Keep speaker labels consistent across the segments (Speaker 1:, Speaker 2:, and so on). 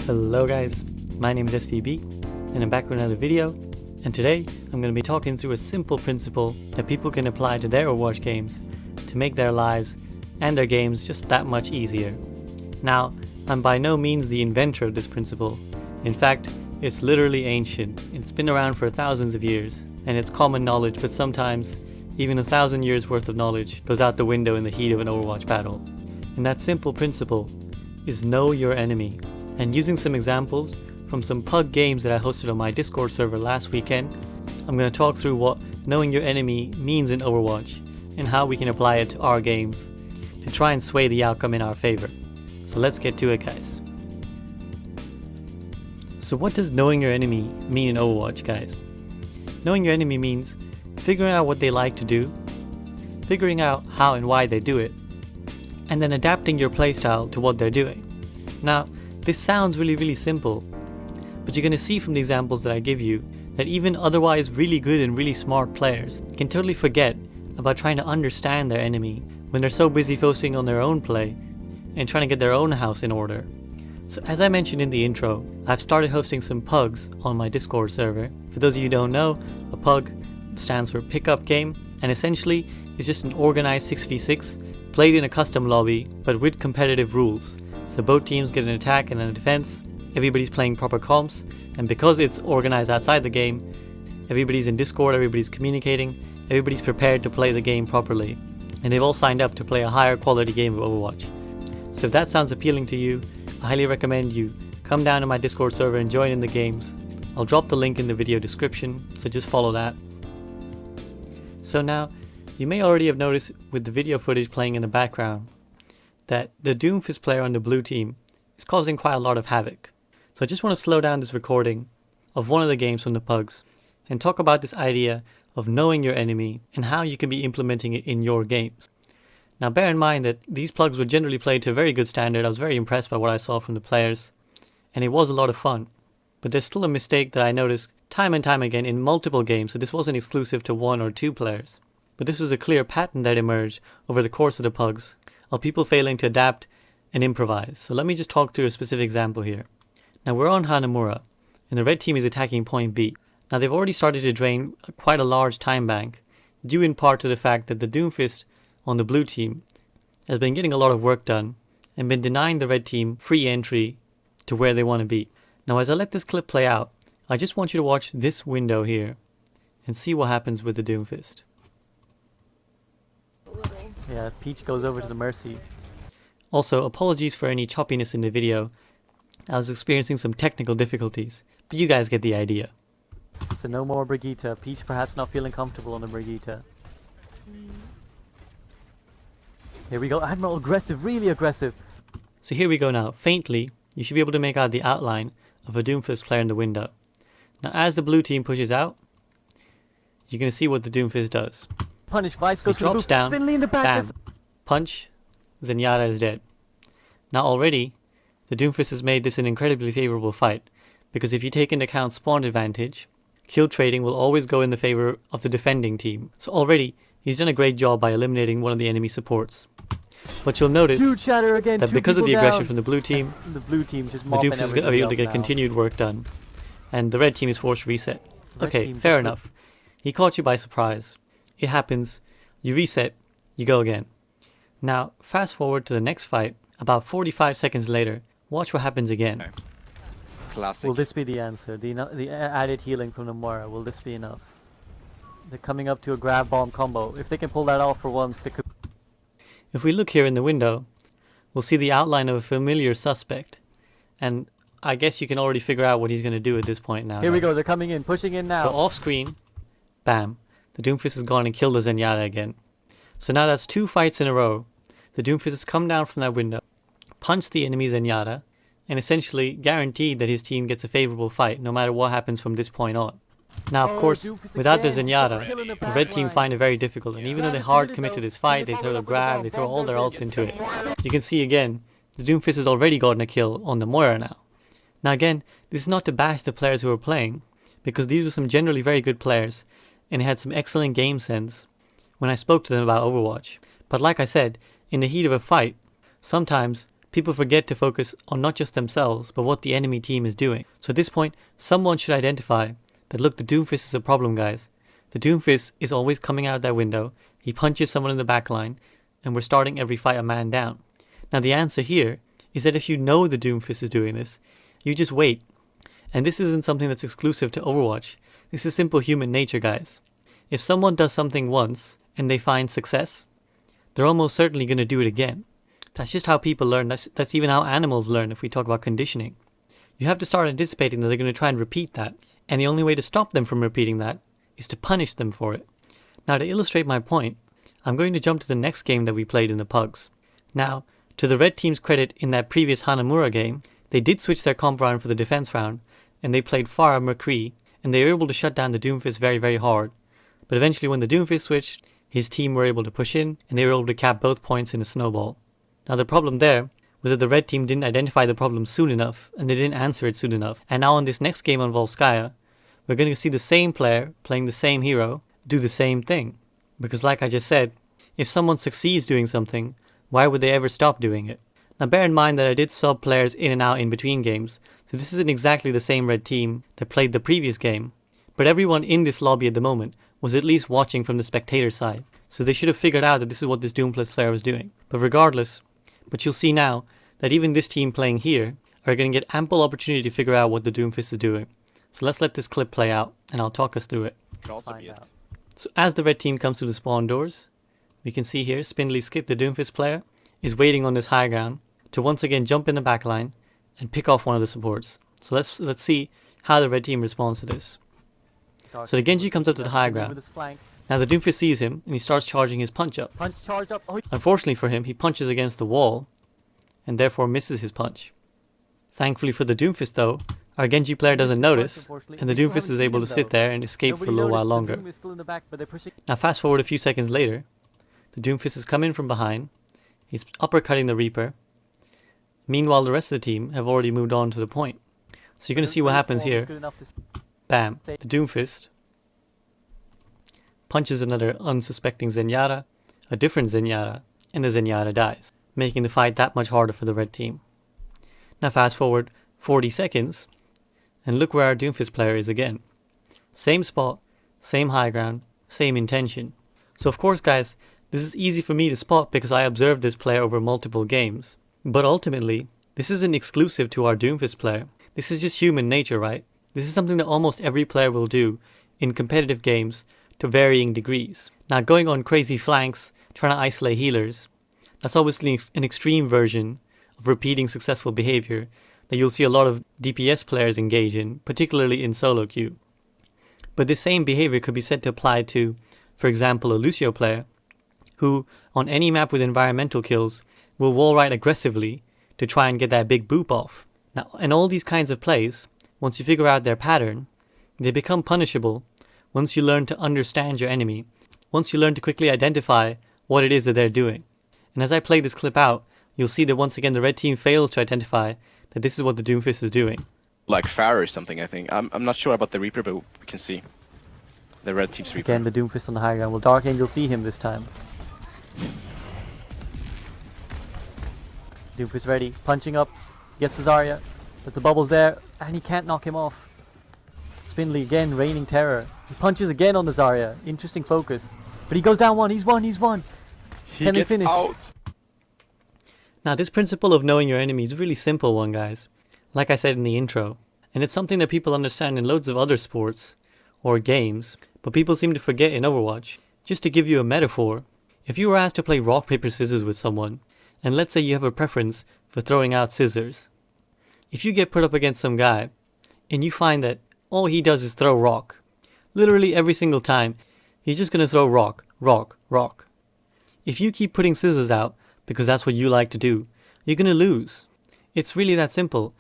Speaker 1: Hello guys, my name is SVB and I'm back with another video, and today I'm going to be talking through a simple principle that people can apply to their Overwatch games to make their lives and their games just that much easier. Now, I'm by no means the inventor of this principle. In fact, it's literally ancient. It's been around for thousands of years and it's common knowledge, but sometimes even 1,000 years worth of knowledge goes out the window in the heat of an Overwatch battle. And that simple principle is know your enemy. And using some examples from some pug games that I hosted on my Discord server last weekend, I'm going to talk through what knowing your enemy means in Overwatch and how we can apply it to our games to try and sway the outcome in our favor. So let's get to it, guys. So what does knowing your enemy mean in Overwatch, guys? Knowing your enemy means figuring out what they like to do, figuring out how and why they do it, and then adapting your playstyle to what they're doing. Now, this sounds really simple, but you're going to see from the examples that I give you that even otherwise really good and really smart players can totally forget about trying to understand their enemy when they're so busy focusing on their own play and trying to get their own house in order. So as I mentioned in the intro, I've started hosting some pugs on my Discord server. For those of you who don't know, a pug stands for pickup game, and essentially it's just an organized 6v6 played in a custom lobby but with competitive rules. So both teams get an attack and a defense, everybody's playing proper comps, and because it's organized outside the game, everybody's in Discord, everybody's communicating, everybody's prepared to play the game properly, and they've all signed up to play a higher quality game of Overwatch. So if that sounds appealing to you, I highly recommend you come down to my Discord server and join in the games. I'll drop the link in the video description, so just follow that. So now, you may already have noticed with the video footage playing in the background that the Doomfist player on the blue team is causing quite a lot of havoc. So I just want to slow down this recording of one of the games from the pugs and talk about this idea of knowing your enemy and how you can be implementing it in your games. Now bear in mind that these plugs were generally played to a very good standard. I was very impressed by what I saw from the players, and it was a lot of fun. But there's still a mistake that I noticed time and time again in multiple games, so this wasn't exclusive to one or two players. But this was a clear pattern that emerged over the course of the pugs of people failing to adapt and improvise. So let me just talk through a specific example here. Now we're on Hanamura, and the red team is attacking point B. Now they've already started to drain quite a large time bank, due in part to the fact that the Doomfist on the blue team has been getting a lot of work done and been denying the red team free entry to where they want to be. Now as I let this clip play out, I just want you to watch this window here and see what happens with the Doomfist. Yeah, Peach goes over to the Mercy. Also, apologies for any choppiness in the video. I was experiencing some technical difficulties, but you guys get the idea. So no more Brigitte. Peach perhaps not feeling comfortable on the Brigitte. Here we go, Admiral aggressive, really aggressive. So here we go now. Faintly, you should be able to make out the outline of a Doomfist player in the window. Now as the blue team pushes out, you're going to see what the Doomfist does. Punish, Vice goes drops down, in the back, bam, punch, Zenyatta is dead. Now already, the Doomfist has made this an incredibly favorable fight, because if you take into account spawn advantage, kill trading will always go in the favor of the defending team. So already, he's done a great job by eliminating one of the enemy supports. But you'll notice that because of the aggression from the blue team, the Doomfist is able to get continued work done, and the red team is forced to reset. Okay, fair enough. He caught you by surprise. It happens, you reset, you go again. Now, fast forward to the next fight, about 45 seconds later, watch what happens again.
Speaker 2: Classic.
Speaker 1: Will this be the answer? The added healing from the Moira, will this be enough? They're coming up to a grab bomb combo. If they can pull that off for once, they could. If we look here in the window, we'll see the outline of a familiar suspect. And I guess you can already figure out what he's going to do at this point now. Here we go, they're coming in, pushing in now. So off screen, bam. The Doomfist has gone and killed the Zenyatta again. So now that's two fights in a row. The Doomfist has come down from that window, punched the enemy Zenyatta, and essentially guaranteed that his team gets a favorable fight no matter what happens from this point on. Now of course, without the Zenyatta, the red team find it very difficult, and even though they hard commit to this fight, they throw the grab, they throw all their ults into it. You can see again, the Doomfist has already gotten a kill on the Moira now. Now again, this is not to bash the players who are playing, because these were some generally very good players, and had some excellent game sense when I spoke to them about Overwatch. But like I said, in the heat of a fight, sometimes people forget to focus on not just themselves, but what the enemy team is doing. So at this point, someone should identify that, look, the Doomfist is a problem, guys. The Doomfist is always coming out that window, he punches someone in the back line, and we're starting every fight a man down. Now the answer here is that if you know the Doomfist is doing this, you just wait. And this isn't something that's exclusive to Overwatch. This is simple human nature, guys. If someone does something once and they find success, they're almost certainly going to do it again. That's just how people learn. That's even how animals learn if we talk about conditioning. You have to start anticipating that they're going to try and repeat that. And the only way to stop them from repeating that is to punish them for it. Now, to illustrate my point, I'm going to jump to the next game that we played in the Pugs. Now, to the red team's credit, in that previous Hanamura game, they did switch their comp round for the defense round, and they played Pharah McCree, and they were able to shut down the Doomfist very, very hard. But eventually when the Doomfist switched, his team were able to push in, and they were able to cap both points in a snowball. Now the problem there was that the red team didn't identify the problem soon enough, and they didn't answer it soon enough. And now on this next game on Volskaya, we're going to see the same player playing the same hero do the same thing. Because like I just said, if someone succeeds doing something, why would they ever stop doing it? Now bear in mind that I did sub players in and out in between games, so this isn't exactly the same red team that played the previous game. But everyone in this lobby at the moment was at least watching from the spectator side, so they should have figured out that this is what this Doomfist player was doing. But regardless, you'll see now that even this team playing here are going to get ample opportunity to figure out what the Doomfist is doing. So let's let this clip play out, and I'll talk us through it. So as the red team comes to the spawn doors, we can see here Spindly Skip, the Doomfist player, is waiting on this high ground to once again jump in the back line and pick off one of the supports. So let's see how the red team responds to this. So the Genji comes up to the high ground. Now the Doomfist sees him and he starts charging his punch up. Unfortunately for him, he punches against the wall and therefore misses his punch. Thankfully for the Doomfist though, our Genji player doesn't notice, and the Doomfist is able to sit there and escape for a little while longer. Now fast forward a few seconds later, the Doomfist has come in from behind, he's uppercutting the Reaper. Meanwhile the rest of the team have already moved on to the point. So you're going to see what happens here. Bam, the Doomfist punches another unsuspecting Zenyatta, a different Zenyatta, and the Zenyatta dies, making the fight that much harder for the red team. Now fast forward 40 seconds, and look where our Doomfist player is again. Same spot, same high ground, same intention. So of course guys, this is easy for me to spot because I observed this player over multiple games. But ultimately, this isn't exclusive to our Doomfist player. This is just human nature, right? This is something that almost every player will do in competitive games to varying degrees. Now going on crazy flanks, trying to isolate healers, that's obviously an extreme version of repeating successful behavior that you'll see a lot of DPS players engage in, particularly in solo queue. But this same behavior could be said to apply to, for example, a Lucio player, who, on any map with environmental kills, will wall ride aggressively to try and get that big boop off. Now, in all these kinds of plays, once you figure out their pattern, they become punishable once you learn to understand your enemy, once you learn to quickly identify what it is that they're doing. And as I play this clip out, you'll see that once again the red team fails to identify that this is what the Doomfist is doing.
Speaker 2: Like Pharah or something, I think. I'm not sure about the Reaper, but we can see the red team's Reaper.
Speaker 1: Again, the Doomfist on the high ground. Will Dark Angel see him this time? Doomfist ready, punching up, gets the Zarya, but the bubble's there, and he can't knock him off. Spindly again, raining terror. He punches again on the Zarya. Interesting focus. But he goes down one, he's won. Can they finish?
Speaker 2: Out.
Speaker 1: Now this principle of knowing your enemy is a really simple one, guys. Like I said in the intro. And it's something that people understand in loads of other sports or games, but people seem to forget in Overwatch. Just to give you a metaphor, if you were asked to play rock, paper, scissors with someone, and let's say you have a preference for throwing out scissors. If you get put up against some guy, and you find that all he does is throw rock, literally every single time, he's just going to throw rock, rock, rock. If you keep putting scissors out, because that's what you like to do, you're going to lose. It's really that simple.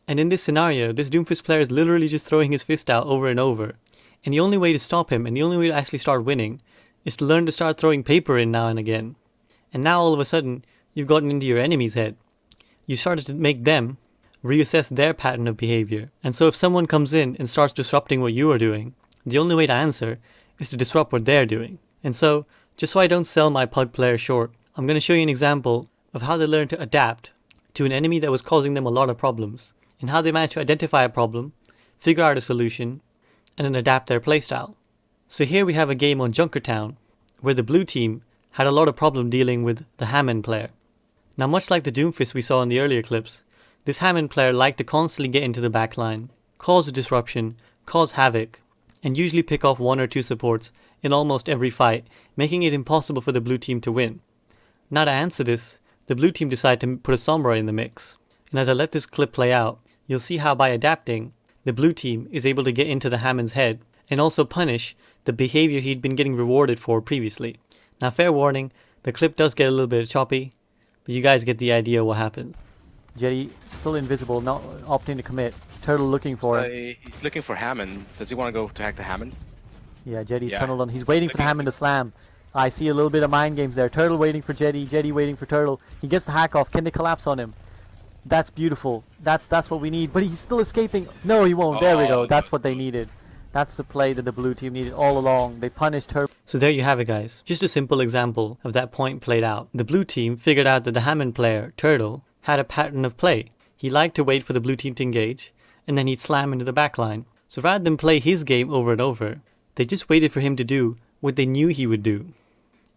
Speaker 1: And in this scenario, this Doomfist player is literally just throwing his fist out over and over. And the only way to stop him, and the only way to actually start winning, is to learn to start throwing paper in now and again. And now all of a sudden, you've gotten into your enemy's head. You started to make them reassess their pattern of behavior. And so if someone comes in and starts disrupting what you are doing, the only way to answer is to disrupt what they're doing. And so, just so I don't sell my pug player short, I'm going to show you an example of how they learn to adapt to an enemy that was causing them a lot of problems, and how they managed to identify a problem, figure out a solution, and then adapt their playstyle. So here we have a game on Junkertown, where the blue team had a lot of problem dealing with the Hammond player. Now much like the Doomfist we saw in the earlier clips, this Hammond player liked to constantly get into the backline, cause a disruption, cause havoc, and usually pick off 1 or 2 supports in almost every fight, making it impossible for the blue team to win. Now to answer this, the blue team decided to put a Sombra in the mix. And as I let this clip play out, you'll see how by adapting, the blue team is able to get into the Hammond's head and also punish the behavior he'd been getting rewarded for previously. Now fair warning, the clip does get a little bit choppy, but you guys get the idea what happened. Jetty still invisible, not opting to commit. Turtle looking for him.
Speaker 2: He's looking for Hammond. Does he want to go to hack the Hammond?
Speaker 1: Yeah, Jetty's tunneled on. He's waiting for the Hammond to slam. I see a little bit of mind games there. Turtle waiting for Jetty, Jetty waiting for Turtle. He gets the hack off. Can they collapse on him? That's beautiful. That's what we need. But he's still escaping. No, he won't. There we go. That's what they needed. That's the play that the blue team needed all along. They punished her. So there you have it, guys. Just a simple example of that point played out. The blue team figured out that the Hammond player, Turtle, had a pattern of play. He liked to wait for the blue team to engage, and then he'd slam into the backline. So rather than play his game over and over, they just waited for him to do what they knew he would do.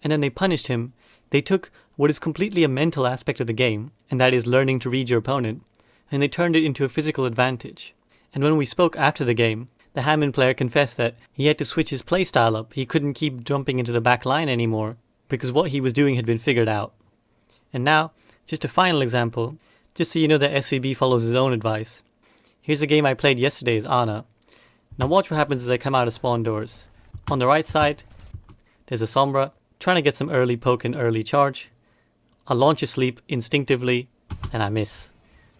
Speaker 1: And then they punished him. They took what is completely a mental aspect of the game, and that is learning to read your opponent, and they turned it into a physical advantage. And when we spoke after the game, the Hammond player confessed that he had to switch his playstyle up. He couldn't keep jumping into the back line anymore, because what he was doing had been figured out. And now, just a final example, just so you know that SVB follows his own advice. Here's a game I played yesterday as Ana. Now watch what happens as I come out of spawn doors. On the right side, there's a Sombra, trying to get some early poke and early charge. I launch a sleep instinctively, and I miss.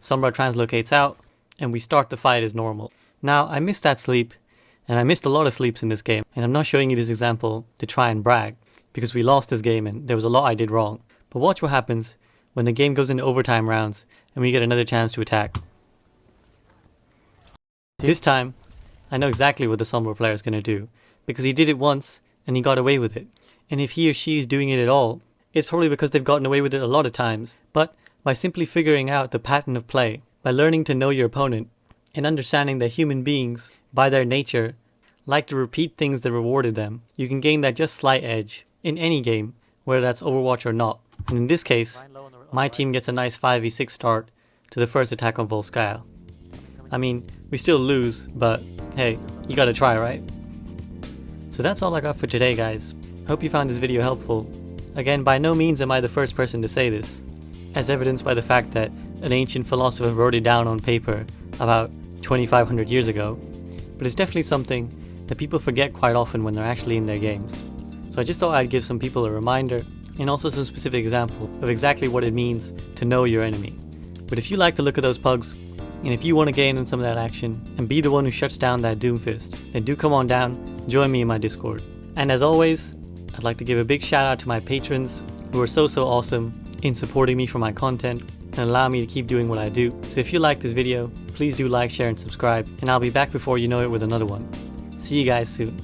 Speaker 1: Sombra translocates out, and we start the fight as normal. Now, I missed that sleep, and I missed a lot of sleeps in this game, and I'm not showing you this example to try and brag, because we lost this game and there was a lot I did wrong. But watch what happens when the game goes into overtime rounds, and we get another chance to attack. This time, I know exactly what the Sombra player is going to do, because he did it once, and he got away with it. And if he or she is doing it at all, it's probably because they've gotten away with it a lot of times. But by simply figuring out the pattern of play, by learning to know your opponent, and understanding that human beings, by their nature, like to repeat things that rewarded them, you can gain that just slight edge in any game, whether that's Overwatch or not. And in this case, my team gets a nice 5v6 start to the first attack on Volskaya. I mean, we still lose, but hey, you gotta try, right? So that's all I got for today, guys. Hope you found this video helpful. Again, by no means am I the first person to say this, as evidenced by the fact that an ancient philosopher wrote it down on paper about 2,500 years ago, but it's definitely something that people forget quite often when they're actually in their games. So I just thought I'd give some people a reminder, and also some specific example of exactly what it means to know your enemy. But if you like the look of those pugs, and if you want to gain in some of that action, and be the one who shuts down that Doomfist, then do come on down, join me in my Discord. And as always, I'd like to give a big shout out to my patrons, who are so awesome in supporting me for my content, and allow me to keep doing what I do. So if you like this video, please do like, share, and subscribe, and I'll be back before you know it with another one. See you guys soon.